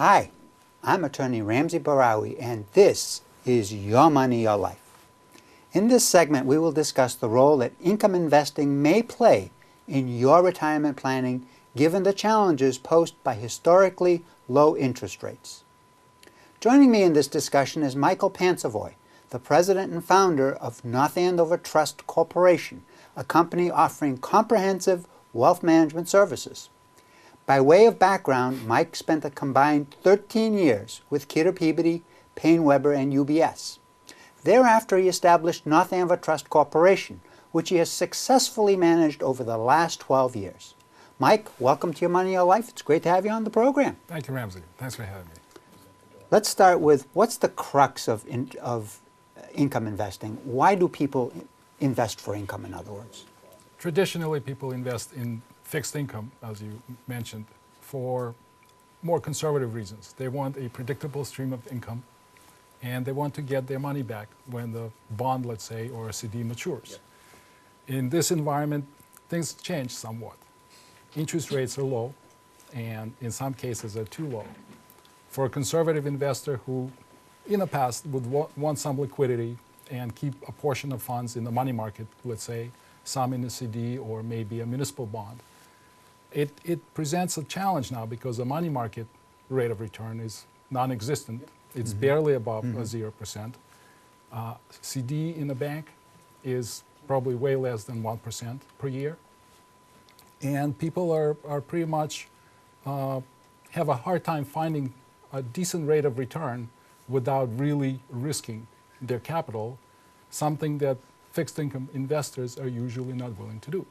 Hi, I'm Attorney Ramsey Bahrawy, and this is Your Money, Your Life. In this segment, we will discuss the role that income investing may play in your retirement planning given the challenges posed by historically low interest rates. Joining me in this discussion is Michael Pansovoy, the president and founder of North Andover Trust Corporation, a company offering comprehensive wealth management services. By way of background, Mike spent a combined 13 years with Kidder Peabody, Payne Webber, and UBS. Thereafter, he established North Andover Trust Corporation, which he has successfully managed over the last 12 years. Mike, welcome to Your Money, Your Life. It's great to have you on the program. Thank you, Ramsey. Thanks for having me. Let's start with, what's the crux of income investing? Why do people invest for income, in other words? Traditionally, people invest in fixed income, as you mentioned, for more conservative reasons. They want a predictable stream of income, and they want to get their money back when the bond, let's say, or a CD matures. Yeah. In this environment, things change somewhat. Interest rates are low, and in some cases are too low. For a conservative investor who, in the past, would want some liquidity and keep a portion of funds in the money market, let's say, some in a CD or maybe a municipal bond, it presents a challenge now because the money market rate of return is non-existent. It's barely above 0%. CD in a bank is probably way less than 1% per year. And people are pretty much have a hard time finding a decent rate of return without really risking their capital, something that fixed income investors are usually not willing to do.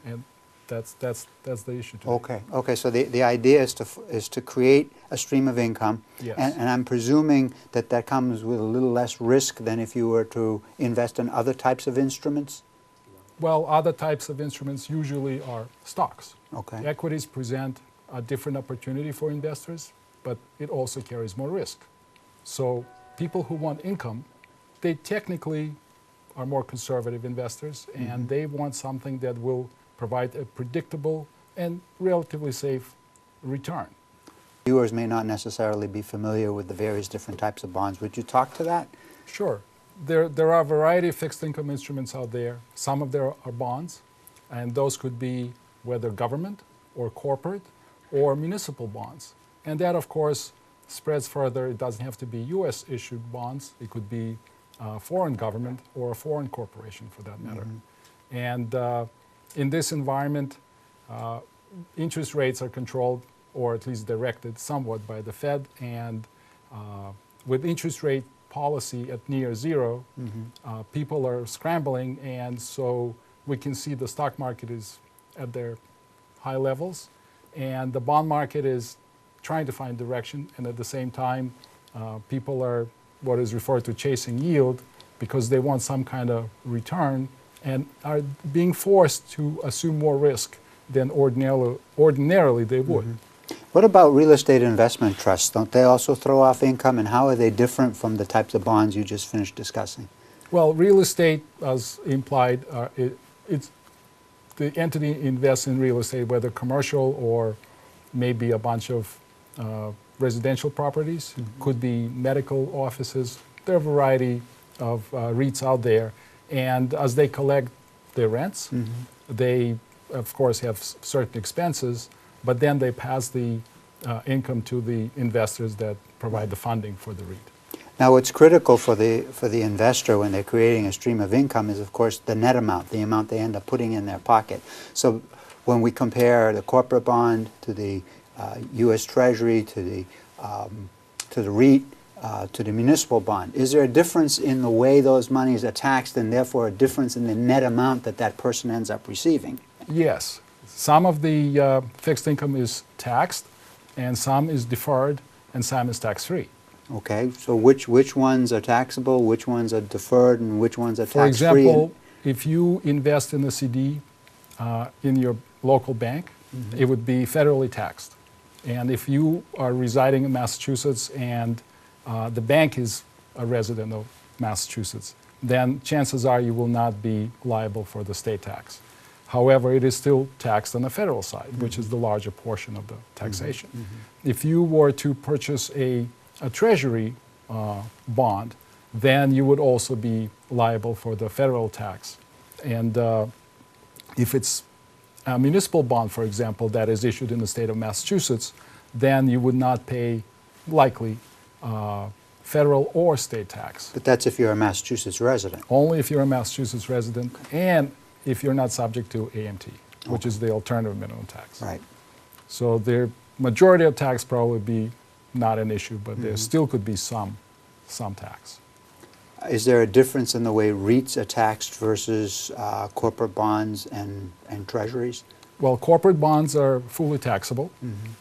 And that's the issue today. Okay. So the idea is to create a stream of income, yes. and I'm presuming that comes with a little less risk than if you were to invest in other types of instruments? Well, other types of instruments usually are stocks. Okay. Equities present a different opportunity for investors, but it also carries more risk. So people who want income, they technically are more conservative investors, and they want something that will provide a predictable and relatively safe return. Viewers may not necessarily be familiar with the various different types of bonds. Would you talk to that? Sure. There are a variety of fixed income instruments out there. Some of them are bonds, and those could be whether government or corporate or municipal bonds. And that, of course, spreads further. It doesn't have to be U.S. issued bonds. It could be foreign government or a foreign corporation, for that matter. And in this environment, interest rates are controlled, or at least directed somewhat, by the Fed. And with interest rate policy at near zero, people are scrambling, and so we can see the stock market is at their high levels, and the bond market is trying to find direction, and at the same time, people are what is referred to chasing yield because they want some kind of return and are being forced to assume more risk than ordinarily they would. What about real estate investment trusts? Don't they also throw off income, and how are they different from the types of bonds you just finished discussing? Well, real estate, as implied, it's the entity invests in real estate, whether commercial or maybe a bunch of residential properties, could be medical offices. There are a variety of REITs out there. And as they collect their rents, they, of course, have certain expenses, but then they pass the income to the investors that provide the funding for the REIT. Now, what's critical for the investor when they're creating a stream of income is, of course, the net amount, the amount they end up putting in their pocket. So when we compare the corporate bond to the U.S. Treasury, to the REIT, to the municipal bond, is there a difference in the way those monies are taxed, and therefore a difference in the net amount that person ends up receiving? Yes. Some of the fixed income is taxed, and some is deferred, and some is tax-free. Okay, so which ones are taxable, which ones are deferred, and which ones are tax-free? For example, if you invest in a CD in your local bank, it would be federally taxed. And if you are residing in Massachusetts and the bank is a resident of Massachusetts, then chances are you will not be liable for the state tax. However, it is still taxed on the federal side, which is the larger portion of the taxation. If you were to purchase a treasury bond, then you would also be liable for the federal tax. And if it's a municipal bond, for example, that is issued in the state of Massachusetts, then you would not pay, likely, federal or state tax. But that's if you're a Massachusetts resident. Only if you're a Massachusetts resident and if you're not subject to AMT, which is the alternative minimum tax. Right. So the majority of tax probably be not an issue, but there still could be some tax. Is there a difference in the way REITs are taxed versus corporate bonds and treasuries? Well, corporate bonds are fully taxable,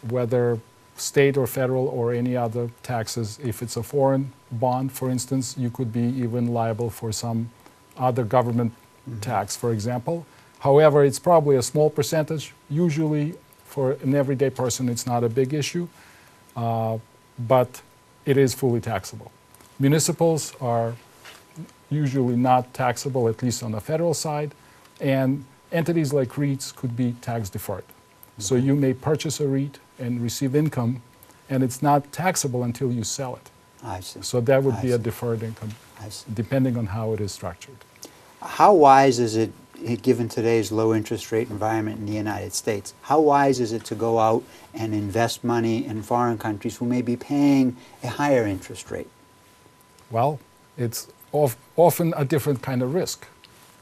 whether state or federal or any other taxes. If it's a foreign bond, for instance, you could be even liable for some other government tax, for example. However, it's probably a small percentage. Usually, for an everyday person, it's not a big issue, but it is fully taxable. Municipals are usually not taxable, at least on the federal side, and entities like REITs could be tax deferred. So you may purchase a REIT and receive income, and it's not taxable until you sell it. I see. So that would be a deferred income, I see. depending on how it is structured. How wise is it, given today's low interest rate environment in the United States, how wise is it to go out and invest money in foreign countries who may be paying a higher interest rate? Well, it's often a different kind of risk.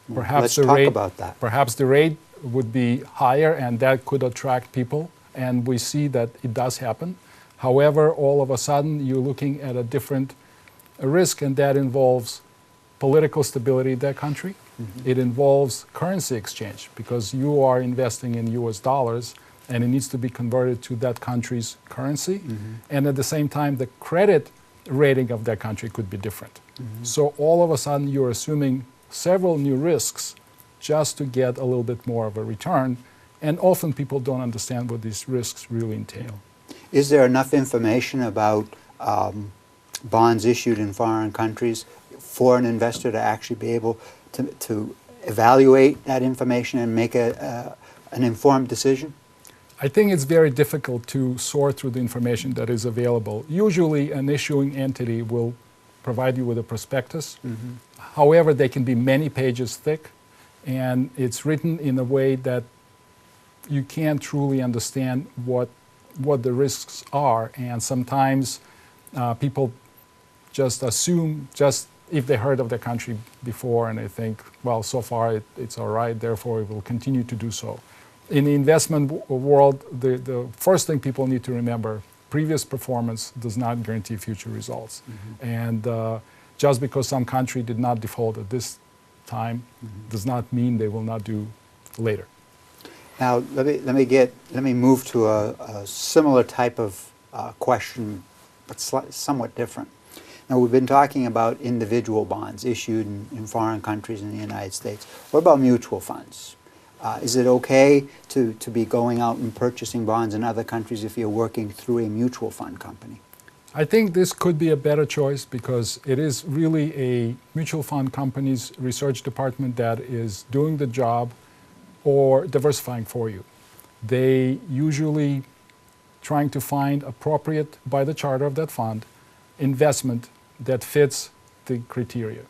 Let's talk about that. Perhaps the rate would be higher, and that could attract people, and we see that it does happen. However, all of a sudden, you're looking at a different risk, and that involves political stability in that country. It involves currency exchange, because you are investing in US dollars, and it needs to be converted to that country's currency. And at the same time, the credit rating of that country could be different. So all of a sudden, you're assuming several new risks just to get a little bit more of a return, and often people don't understand what these risks really entail. Is there enough information about bonds issued in foreign countries for an investor to actually be able to evaluate that information and make an informed decision? I think it's very difficult to sort through the information that is available. Usually an issuing entity will provide you with a prospectus. However, they can be many pages thick, and it's written in a way that you can't truly understand what the risks are, and sometimes people just assume, just if they heard of the country before, and they think, well, so far it's all right, therefore it will continue to do so. In the investment world, the first thing people need to remember, previous performance does not guarantee future results. And just because some country did not default at this time does not mean they will not do later. Now, let me move to a similar type of question, but somewhat different. Now, we've been talking about individual bonds issued in foreign countries in the United States. What about mutual funds? Is it okay to be going out and purchasing bonds in other countries if you're working through a mutual fund company? I think this could be a better choice, because it is really a mutual fund company's research department that is doing the job or diversifying for you. They usually trying to find appropriate, by the charter of that fund, investment that fits the criteria.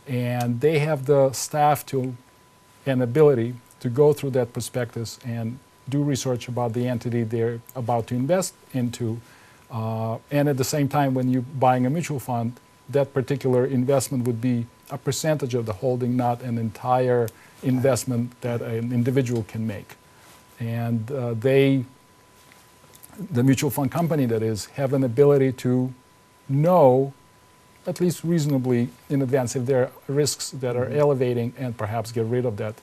And they have the staff and ability to go through that prospectus and do research about the entity they're about to invest into. And at the same time, when you're buying a mutual fund, that particular investment would be a percentage of the holding, not an entire investment that an individual can make. And the mutual fund company, that is, have an ability to know, at least reasonably in advance, if there are risks that are elevating, and perhaps get rid of that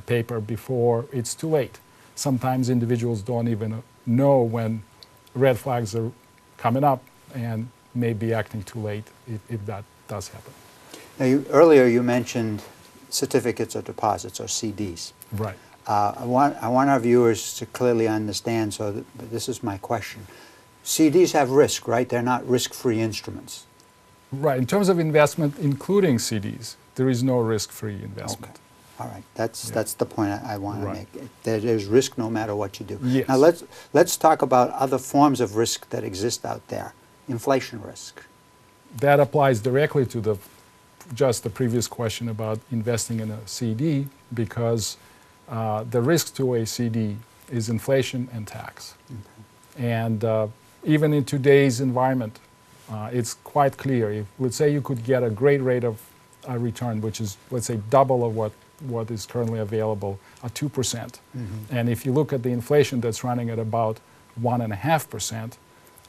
paper before it's too late. Sometimes individuals don't even know when red flags are coming up and may be acting too late if that does happen. Now, earlier you mentioned certificates of deposits, or CDs. Right. I want our viewers to clearly understand, so that this is my question. CDs have risk, right? They're not risk-free instruments. Right. In terms of investment, including CDs, there is no risk-free investment. Okay. All right, that's the point I want to Right. make. There's risk no matter what you do. Yes. Now let's talk about other forms of risk that exist out there. Inflation risk. That applies directly to just the previous question about investing in a CD, because the risk to a CD is inflation and tax. Okay. And even in today's environment, it's quite clear. If, let's say you could get a great rate of return, which is, let's say, double of what is currently available, at 2%. Mm-hmm. And if you look at the inflation that's running at about 1.5%,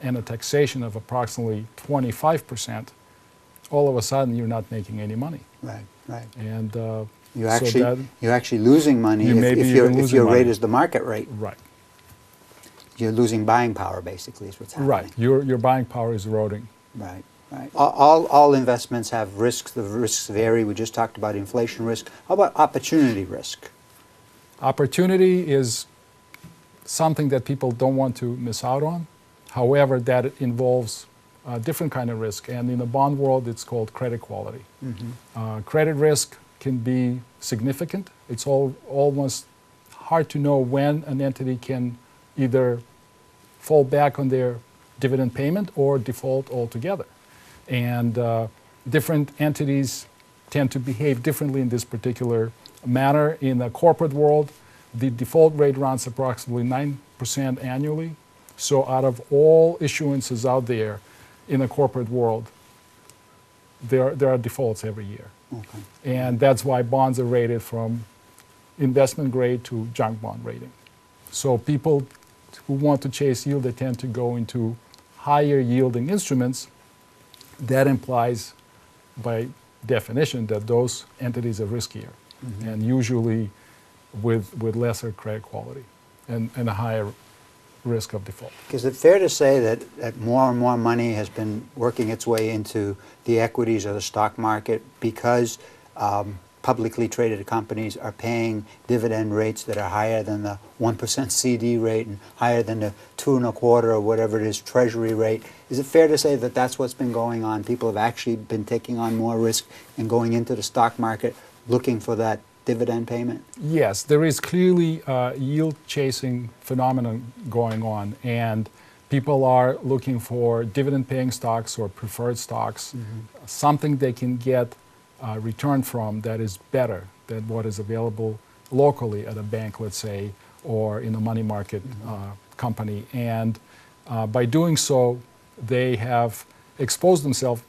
and a taxation of approximately 25%, all of a sudden you're not making any money. Right, right. And you're actually losing money if your rate is the market rate. Right. You're losing buying power, basically, is what's happening. Right. Your buying power is eroding. Right, right. All investments have risks. The risks vary. We just talked about inflation risk. How about opportunity risk? Opportunity is something that people don't want to miss out on. However, that involves a different kind of risk. And in the bond world, it's called credit quality. Mm-hmm. Credit risk can be significant. It's almost hard to know when an entity can either fall back on their dividend payment or default altogether. And different entities tend to behave differently in this particular manner. In the corporate world, the default rate runs approximately 9% annually. So out of all issuances out there in the corporate world, there are defaults every year. Okay. And that's why bonds are rated from investment grade to junk bond rating. So people who want to chase yield, they tend to go into higher yielding instruments. That implies, by definition, that those entities are riskier, mm-hmm. and usually with lesser credit quality and a higher risk of default. Is it fair to say that more and more money has been working its way into the equities or the stock market because publicly traded companies are paying dividend rates that are higher than the 1% CD rate and higher than the 2.25% or whatever it is Treasury rate? Is it fair to say that that's what's been going on? People have actually been taking on more risk and going into the stock market looking for that dividend payment? Yes, there is clearly a yield-chasing phenomenon going on, and people are looking for dividend-paying stocks or preferred stocks, mm-hmm. something they can get a return from that is better than what is available locally at a bank, let's say, or in a money market mm-hmm. Company. And by doing so, they have exposed themselves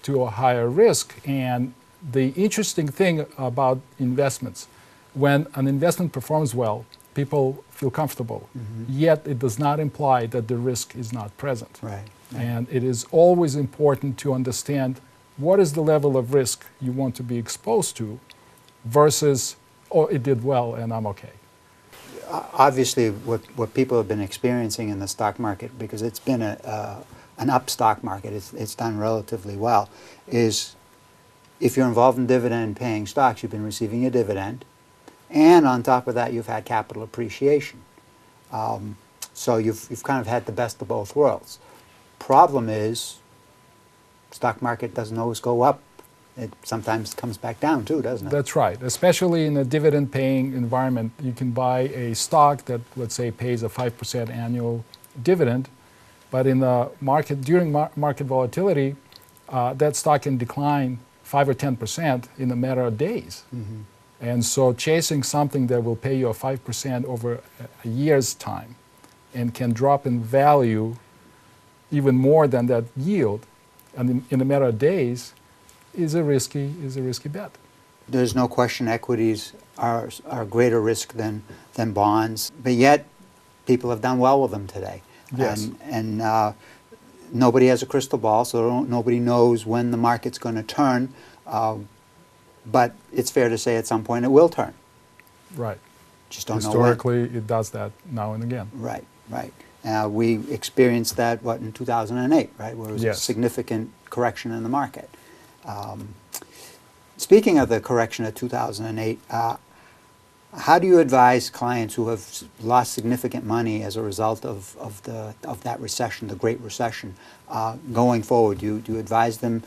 to a higher risk. And the interesting thing about investments, when an investment performs well, people feel comfortable, mm-hmm. yet it does not imply that the risk is not present. Right. And it is always important to understand what is the level of risk you want to be exposed to versus, oh, it did well and I'm okay. Obviously, what people have been experiencing in the stock market, because it's been an up stock market, it's done relatively well, is if you're involved in dividend-paying stocks, you've been receiving a dividend, and on top of that, you've had capital appreciation. So you've kind of had the best of both worlds. Problem is, stock market doesn't always go up. It sometimes comes back down too, doesn't it? That's right. Especially in a dividend-paying environment, you can buy a stock that, let's say, pays a 5% annual dividend, but in the market, during market volatility, that stock can decline 5 or 10% in a matter of days. Mm-hmm. And so chasing something that will pay you a 5% over a year's time and can drop in value even more than that yield and in a matter of days is a risky bet. There's no question equities are greater risk than bonds, but yet people have done well with them today. Yes. And nobody has a crystal ball, so nobody knows when the market's going to turn. But it's fair to say at some point it will turn. Right. Just don't know when. Historically, it does that now and again. Right, right. We experienced that, in 2008, right, where it was yes. a significant correction in the market. Speaking of the correction of 2008, How do you advise clients who have lost significant money as a result of that recession, the Great Recession, going forward? Do you advise them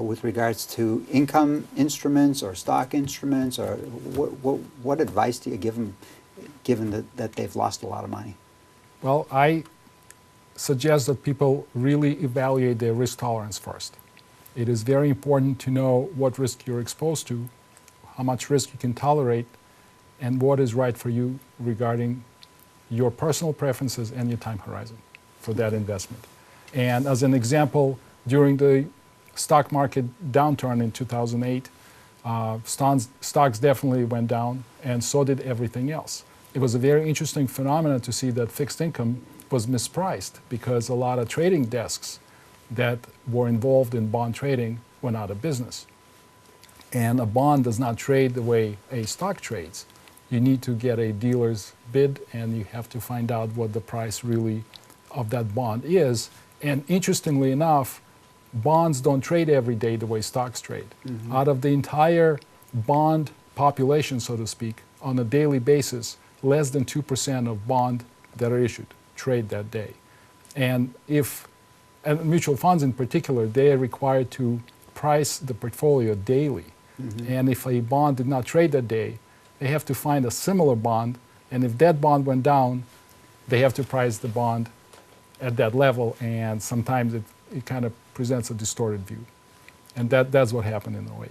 with regards to income instruments or stock instruments, or what advice do you give them, given that they've lost a lot of money? Well, I suggest that people really evaluate their risk tolerance first. It is very important to know what risk you're exposed to, how much risk you can tolerate, and what is right for you regarding your personal preferences and your time horizon for that investment. And as an example, during the stock market downturn in 2008, stocks definitely went down, and so did everything else. It was a very interesting phenomenon to see that fixed income was mispriced because a lot of trading desks that were involved in bond trading went out of business. And a bond does not trade the way a stock trades. You need to get a dealer's bid, and you have to find out what the price really of that bond is. And interestingly enough, bonds don't trade every day the way stocks trade. Mm-hmm. Out of the entire bond population, so to speak, on a daily basis, less than 2% of bonds that are issued trade that day. And mutual funds in particular, they are required to price the portfolio daily. Mm-hmm. And if a bond did not trade that day, they have to find a similar bond, and if that bond went down, they have to price the bond at that level, and sometimes it kind of presents a distorted view. And that's what happened in 08.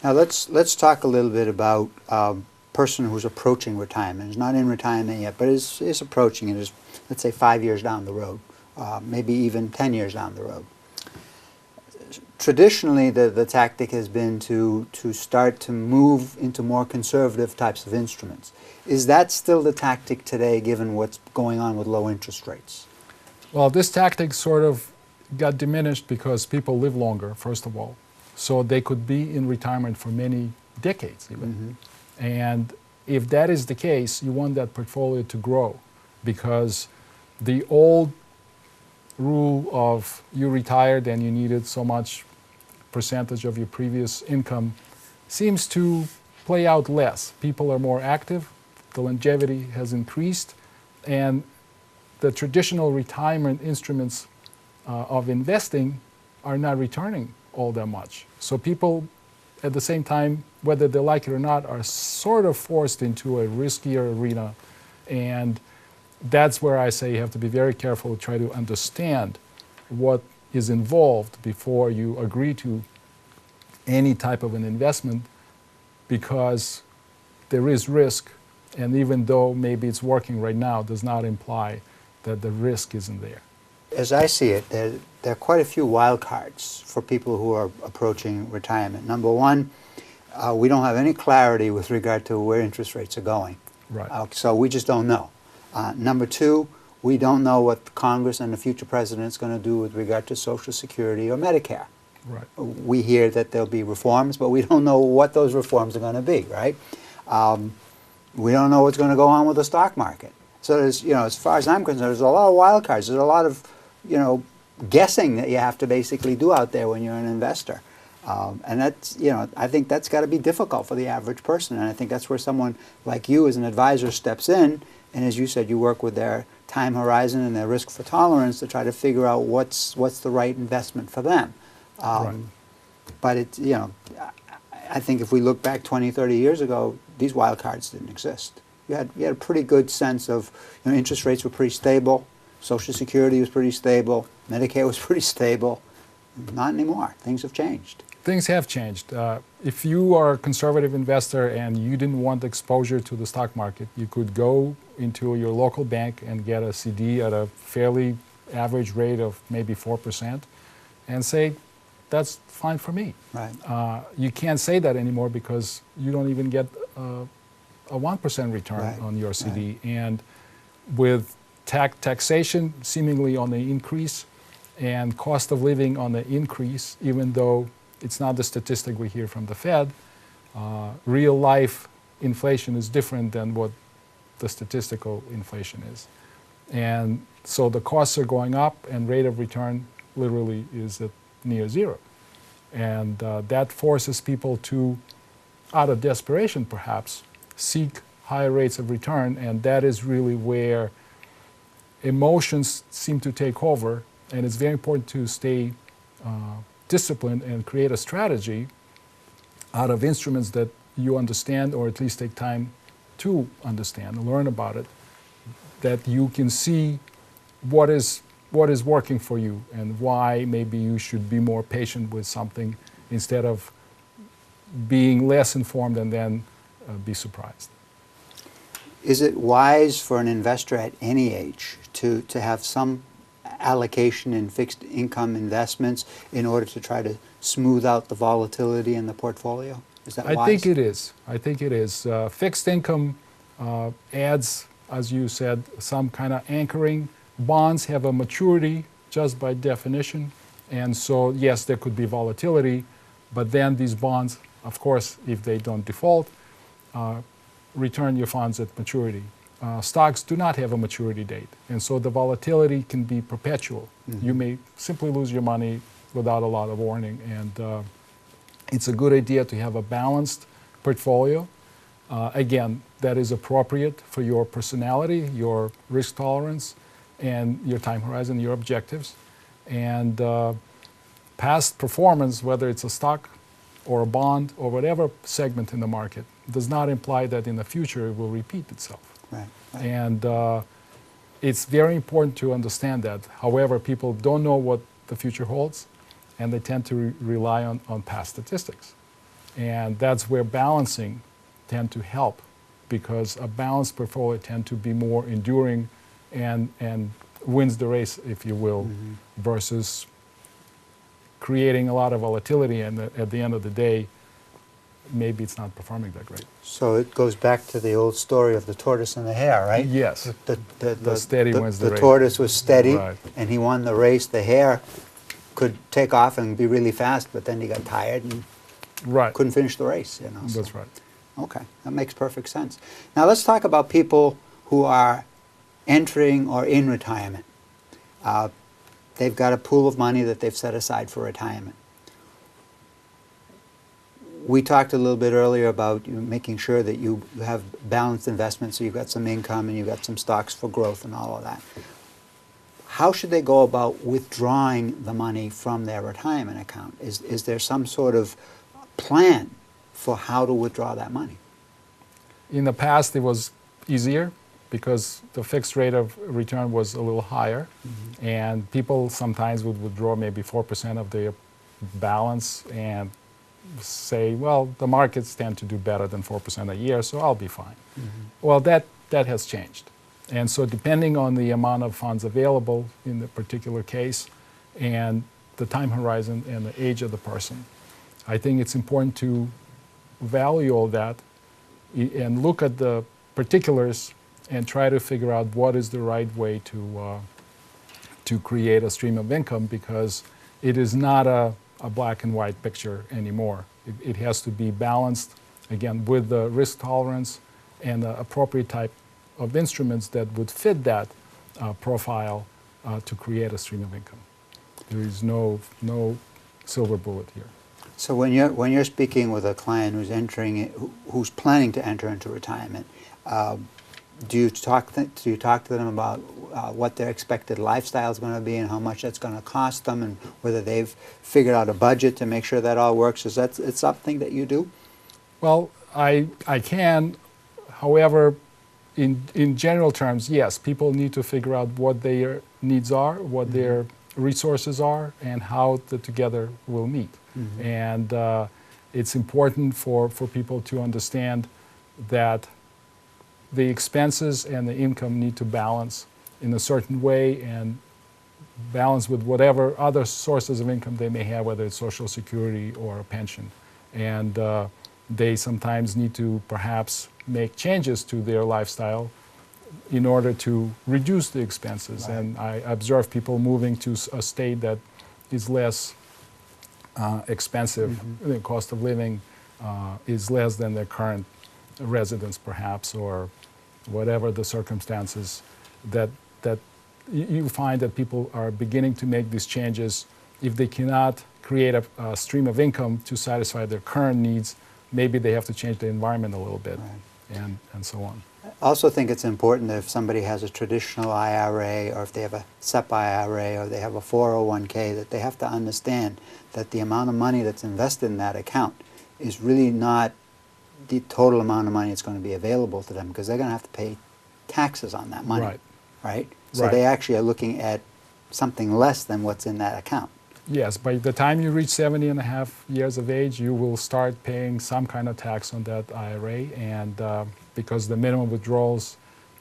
Now let's talk a little bit about a person who's approaching retirement. He's not in retirement yet, but is approaching it, is, let's say, 5 years down the road, maybe even 10 years down the road. Traditionally, the tactic has been to start to move into more conservative types of instruments. Is that still the tactic today, given what's going on with low interest rates? Well, this tactic sort of got diminished because people live longer, first of all. So they could be in retirement for many decades even. Mm-hmm. And if that is the case, you want that portfolio to grow, because the old rule of you retired and you needed so much percentage of your previous income seems to play out less. People are more active, the longevity has increased, and the traditional retirement instruments of investing are not returning all that much. So people, at the same time, whether they like it or not, are sort of forced into a riskier arena. And that's where I say you have to be very careful to try to understand what is involved before you agree to any type of an investment, because there is risk, and even though maybe it's working right now, does not imply that the risk isn't there. As I see it, there are quite a few wild cards for people who are approaching retirement. Number one, we don't have any clarity with regard to where interest rates are going. Right. So we just don't know. Number two, we don't know what Congress and the future president is going to do with regard to Social Security or Medicare. Right. We hear that there'll be reforms, but we don't know what those reforms are going to be, right? We don't know what's going to go on with the stock market. So there's, as far as I'm concerned, there's a lot of wild cards. There's a lot of, guessing that you have to basically do out there when you're an investor. And that's, I think that's got to be difficult for the average person. And I think that's where someone like you as an advisor steps in. And as you said, you work with their time horizon and their risk for tolerance to try to figure out what's the right investment for them. Right. But it's, I think if we look back 20, 30 years ago, these wild cards didn't exist. You had a pretty good sense of, interest rates were pretty stable, Social Security was pretty stable, Medicare was pretty stable. Not anymore. Things have changed. Things have changed. If you are a conservative investor and you didn't want exposure to the stock market, you could go into your local bank and get a CD at a fairly average rate of maybe 4% and say, that's fine for me. Right. You can't say that anymore because you don't even get a 1% return right. on your CD. Right. And with taxation seemingly on the increase and cost of living on the increase, even though it's not the statistic we hear from the Fed, real life inflation is different than what the statistical inflation is. And so the costs are going up and rate of return literally is at near zero. And that forces people to, out of desperation perhaps, seek higher rates of return, and that is really where emotions seem to take over, and it's very important to stay disciplined and create a strategy out of instruments that you understand, or at least take time to understand and learn about it, that you can see what is working for you and why maybe you should be more patient with something instead of being less informed and then be surprised. Is it wise for an investor at any age to have some allocation in fixed income investments in order to try to smooth out the volatility in the portfolio? Is that wise? I think it is. I think it is. Fixed income adds, as you said, some kind of anchoring. Bonds have a maturity just by definition, and so yes, there could be volatility, but then these bonds, of course, if they don't default, return your funds at maturity. Stocks do not have a maturity date, and so the volatility can be perpetual. Mm-hmm. You may simply lose your money without a lot of warning, and it's a good idea to have a balanced portfolio. Again, that is appropriate for your personality, your risk tolerance, and your time horizon, your objectives. And past performance, whether it's a stock or a bond or whatever segment in the market, does not imply that in the future it will repeat itself. Right. And it's very important to understand that. However, people don't know what the future holds, and they tend to rely on past statistics. And that's where balancing tend to help, because a balanced portfolio tend to be more enduring and wins the race, if you will, mm-hmm. versus creating a lot of volatility, and at the end of the day, maybe it's not performing that great. So it goes back to the old story of the tortoise and the hare, right? Yes. The steady wins the race. The tortoise was steady, right. And he won the race. The hare could take off and be really fast, but then he got tired and right. couldn't finish the race. You know. That's right. Okay, that makes perfect sense. Now let's talk about people who are entering or in retirement. They've got a pool of money that they've set aside for retirement. We talked a little bit earlier about making sure that you have balanced investments, so you've got some income and you've got some stocks for growth and all of that. How should they go about withdrawing the money from their retirement account? Is there some sort of plan for how to withdraw that money? In the past, it was easier because the fixed rate of return was a little higher, mm-hmm. and people sometimes would withdraw maybe 4% of their balance and say, well, the markets tend to do better than 4% a year, so I'll be fine. Mm-hmm. Well, that has changed. And so depending on the amount of funds available in the particular case and the time horizon and the age of the person, I think it's important to value all that and look at the particulars and try to figure out what is the right way to create a stream of income, because it is not a black and white picture anymore. It has to be balanced, again, with the risk tolerance and the appropriate type of instruments that would fit that profile to create a stream of income. There is no silver bullet here. So when you're speaking with a client who's planning to enter into retirement, do you talk to them about what their expected lifestyle is going to be and how much that's going to cost them, and whether they've figured out a budget to make sure that all works? Is that it's something that you do? Well, I can. However, in general terms, yes, people need to figure out what their needs are, what mm-hmm. their resources are, and how the together will meet. Mm-hmm. And it's important for people to understand that the expenses and the income need to balance in a certain way, and balance with whatever other sources of income they may have, whether it's Social Security or a pension. And they sometimes need to perhaps make changes to their lifestyle in order to reduce the expenses. Right. And I observe people moving to a state that is less expensive. Mm-hmm. The cost of living is less than their current residence, perhaps, or whatever the circumstances, that you find that people are beginning to make these changes. If they cannot create a stream of income to satisfy their current needs, maybe they have to change the environment a little bit. Right. and so on. I also think it's important that if somebody has a traditional IRA, or if they have a SEP IRA, or they have a 401k, that they have to understand that the amount of money that's invested in that account is really not the total amount of money that's going to be available to them, because they're going to have to pay taxes on that money, right? So they actually are looking at something less than what's in that account. Yes, by the time you reach 70 and a half years of age, you will start paying some kind of tax on that IRA, and because the minimum withdrawals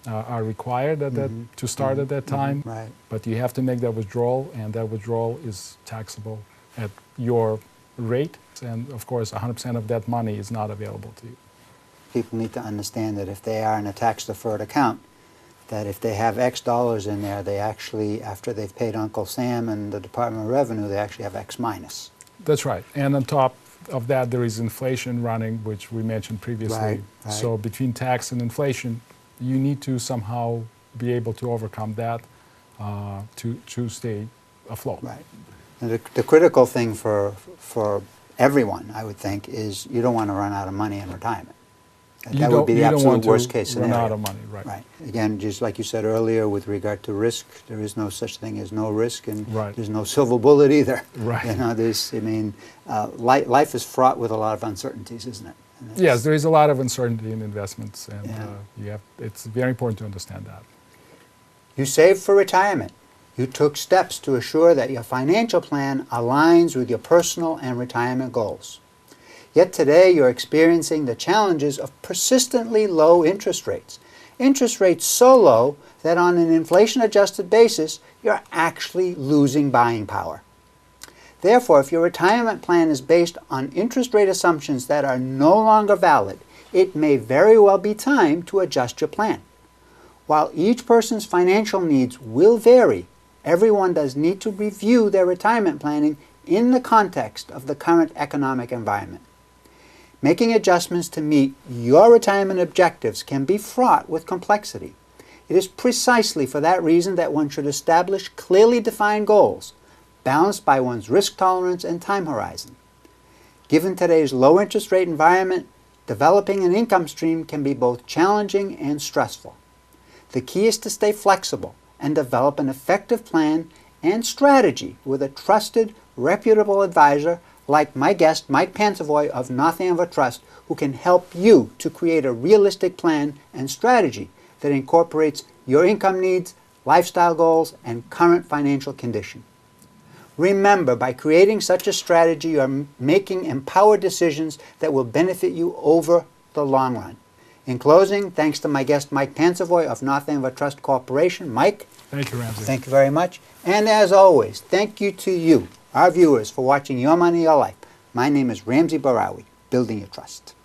are required at that, to start at that time, but you have to make that withdrawal, and that withdrawal is taxable at your rate, and of course 100% of that money is not available to you. People need to understand that if they are in a tax-deferred account, that if they have X dollars in there, they actually, after they've paid Uncle Sam and the Department of Revenue, they actually have X minus. That's right. And on top of that, there is inflation running, which we mentioned previously. So between tax and inflation, you need to somehow be able to overcome that to stay afloat. Right. And the critical thing for everyone, I would think, is you don't want to run out of money in retirement. That would be the absolute worst case scenario. Run out of money, right. Again, just like you said earlier, with regard to risk, there is no such thing as no risk, and there's no silver bullet either. You know, life is fraught with a lot of uncertainties, isn't it? Yes, there is a lot of uncertainty in investments, and it's very important to understand that. You saved for retirement. You took steps to assure that your financial plan aligns with your personal and retirement goals. Yet today you're experiencing the challenges of persistently low interest rates. Interest rates so low that on an inflation-adjusted basis, you're actually losing buying power. Therefore, if your retirement plan is based on interest rate assumptions that are no longer valid, it may very well be time to adjust your plan. While each person's financial needs will vary, everyone does need to review their retirement planning in the context of the current economic environment. Making adjustments to meet your retirement objectives can be fraught with complexity. It is precisely for that reason that one should establish clearly defined goals, balanced by one's risk tolerance and time horizon. Given today's low interest rate environment, developing an income stream can be both challenging and stressful. The key is to stay flexible and develop an effective plan and strategy with a trusted, reputable advisor like my guest, Mike Pansovoy of North Andover Trust, who can help you to create a realistic plan and strategy that incorporates your income needs, lifestyle goals, and current financial condition. Remember, by creating such a strategy, you are making empowered decisions that will benefit you over the long run. In closing, thanks to my guest, Mike Pansovoy of North Andover Trust Corporation. Mike. Thank you, Ramsey. Thank you very much. And as always, thank you to you, our viewers, for watching Your Money, Your Life. My name is Ramsey Bahrawy, Building Your Trust.